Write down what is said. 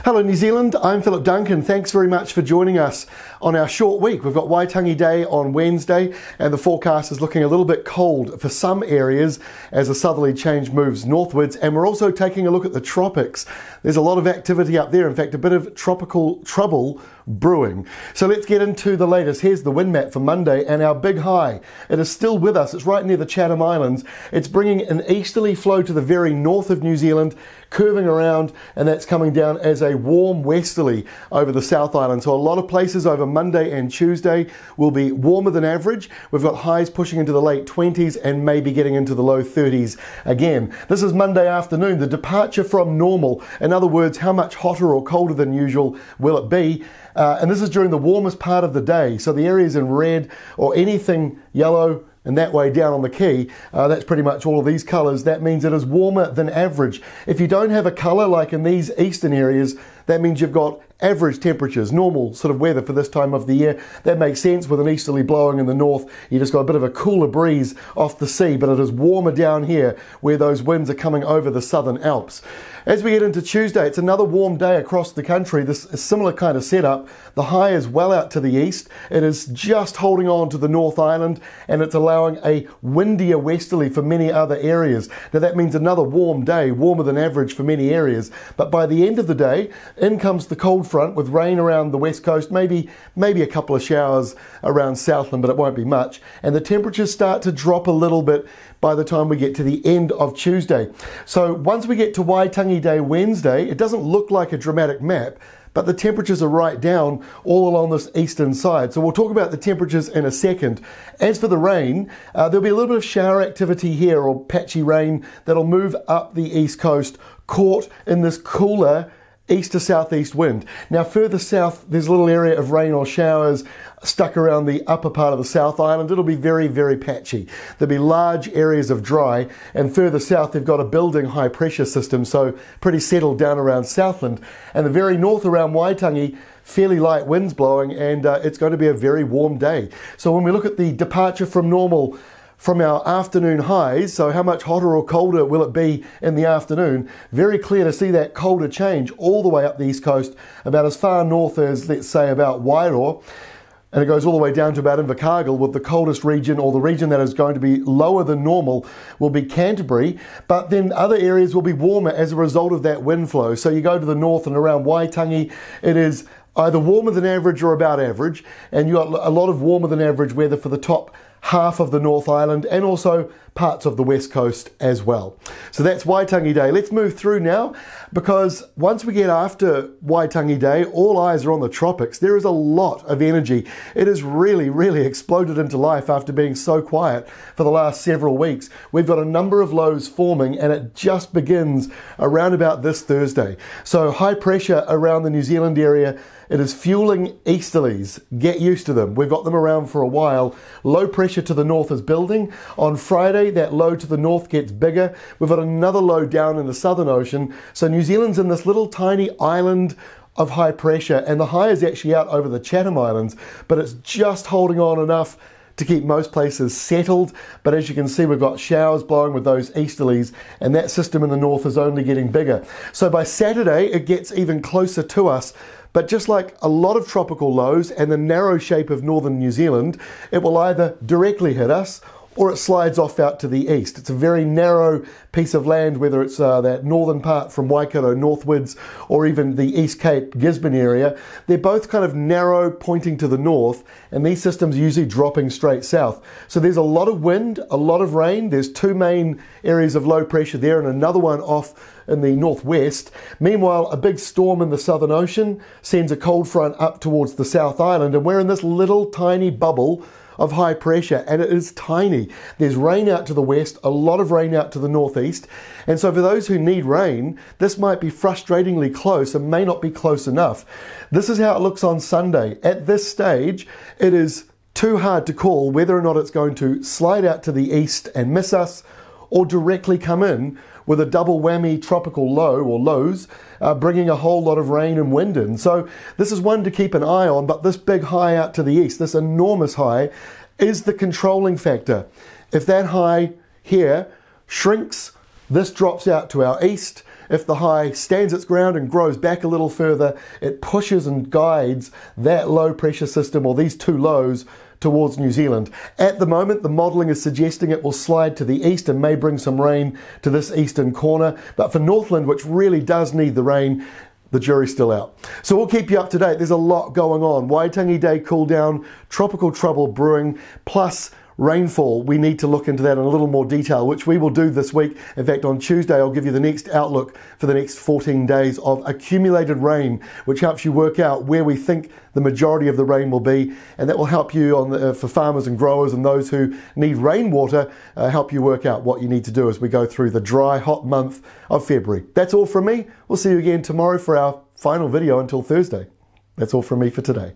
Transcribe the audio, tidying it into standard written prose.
Hello New Zealand, I'm Philip Duncan. Thanks very much for joining us on our short week. We've got Waitangi Day on Wednesday and the forecast is looking a little bit cold for some areas as a southerly change moves northwards, and we're also taking a look at the tropics. There's a lot of activity up there, in fact a bit of tropical trouble brewing. So let's get into the latest. Here's the wind map for Monday and our big high. It is still with us. It's right near the Chatham Islands. It's bringing an easterly flow to the very north of New Zealand, curving around, and that's coming down as a warm westerly over the South Island. So a lot of places over Monday and Tuesday will be warmer than average. We've got highs pushing into the late 20s and maybe getting into the low 30s again. This is Monday afternoon, the departure from normal. In other words, how much hotter or colder than usual will it be? And this is during the warmest part of the day. So the areas in red or anything yellow and that way down on the key, that's pretty much all of these colours. That means it is warmer than average. If you don't have a colour like in these eastern areas, that means you've got average temperatures, normal sort of weather for this time of the year. That makes sense with an easterly blowing in the north. You just got a bit of a cooler breeze off the sea, but it is warmer down here where those winds are coming over the southern Alps. As we get into Tuesday, it's another warm day across the country. This is a similar kind of setup. The high is well out to the east. It is just holding on to the North Island, and it's allowing a windier westerly for many other areas. Now that means another warm day, warmer than average for many areas. But by the end of the day, in comes the cold front with rain around the west coast, maybe a couple of showers around Southland, but it won't be much. And the temperatures start to drop a little bit by the time we get to the end of Tuesday. So once we get to Waitangi Day Wednesday, it doesn't look like a dramatic map, but the temperatures are right down all along this eastern side. So we'll talk about the temperatures in a second. As for the rain, there'll be a little bit of shower activity here, or patchy rain, that'll move up the east coast, caught in this cooler east to southeast wind. Now further south, there's a little area of rain or showers stuck around the upper part of the South Island. It'll be very, very patchy. There'll be large areas of dry, and further south they've got a building high pressure system, so pretty settled down around Southland. And the very north around Waitangi, fairly light winds blowing, and it's going to be a very warm day. So when we look at the departure from normal from our afternoon highs, so how much hotter or colder will it be in the afternoon? Very clear to see that colder change all the way up the east coast, about as far north as, let's say, about Wairoa, and it goes all the way down to about Invercargill, with the coldest region, or the region that is going to be lower than normal, will be Canterbury, but then other areas will be warmer as a result of that wind flow. So you go to the north and around Waitangi, it is either warmer than average or about average, and you've got a lot of warmer than average weather for the top half of the North Island and also parts of the west coast as well. So that's Waitangi Day. Let's move through now, because once we get after Waitangi Day, all eyes are on the tropics. There is a lot of energy. It has really, really exploded into life after being so quiet for the last several weeks. We've got a number of lows forming, and it just begins around about this Thursday. So high pressure around the New Zealand area. It is fueling easterlies. Get used to them. We've got them around for a while. Low pressure to the north is building. On Friday, that low to the north gets bigger. We've got another low down in the Southern Ocean. So New Zealand's in this little tiny island of high pressure, and the high is actually out over the Chatham Islands, but it's just holding on enough to keep most places settled. But as you can see, we've got showers blowing with those easterlies, and that system in the north is only getting bigger. So by Saturday, it gets even closer to us. But just like a lot of tropical lows and the narrow shape of northern New Zealand, it will either directly hit us or it slides off out to the east. It's a very narrow piece of land, whether it's that northern part from Waikato northwards or even the East Cape, Gisborne area. They're both kind of narrow, pointing to the north, and these systems are usually dropping straight south. So there's a lot of wind, a lot of rain. There's two main areas of low pressure there and another one off in the northwest. Meanwhile, a big storm in the Southern Ocean sends a cold front up towards the South Island, and we're in this little tiny bubble of high pressure, and it is tiny. There's rain out to the west, a lot of rain out to the northeast, and so for those who need rain, this might be frustratingly close and may not be close enough. This is how it looks on Sunday. At this stage, it is too hard to call whether or not it's going to slide out to the east and miss us, or directly come in with a double whammy tropical low, or lows, bringing a whole lot of rain and wind in. So this is one to keep an eye on, but this big high out to the east, this enormous high, is the controlling factor. If that high here shrinks, this drops out to our east, if the high stands its ground and grows back a little further, it pushes and guides that low pressure system, or these two lows, towards New Zealand. At the moment, the modelling is suggesting it will slide to the east and may bring some rain to this eastern corner. But for Northland, which really does need the rain, the jury's still out. So we'll keep you up to date. There's a lot going on. Waitangi Day cool down, tropical trouble brewing, plus rainfall. We need to look into that in a little more detail, which we will do this week. In fact, on Tuesday, I'll give you the next outlook for the next 14 days of accumulated rain, which helps you work out where we think the majority of the rain will be. And that will help you for farmers and growers and those who need rainwater, help you work out what you need to do as we go through the dry, hot month of February. That's all from me. We'll see you again tomorrow for our final video until Thursday. That's all from me for today.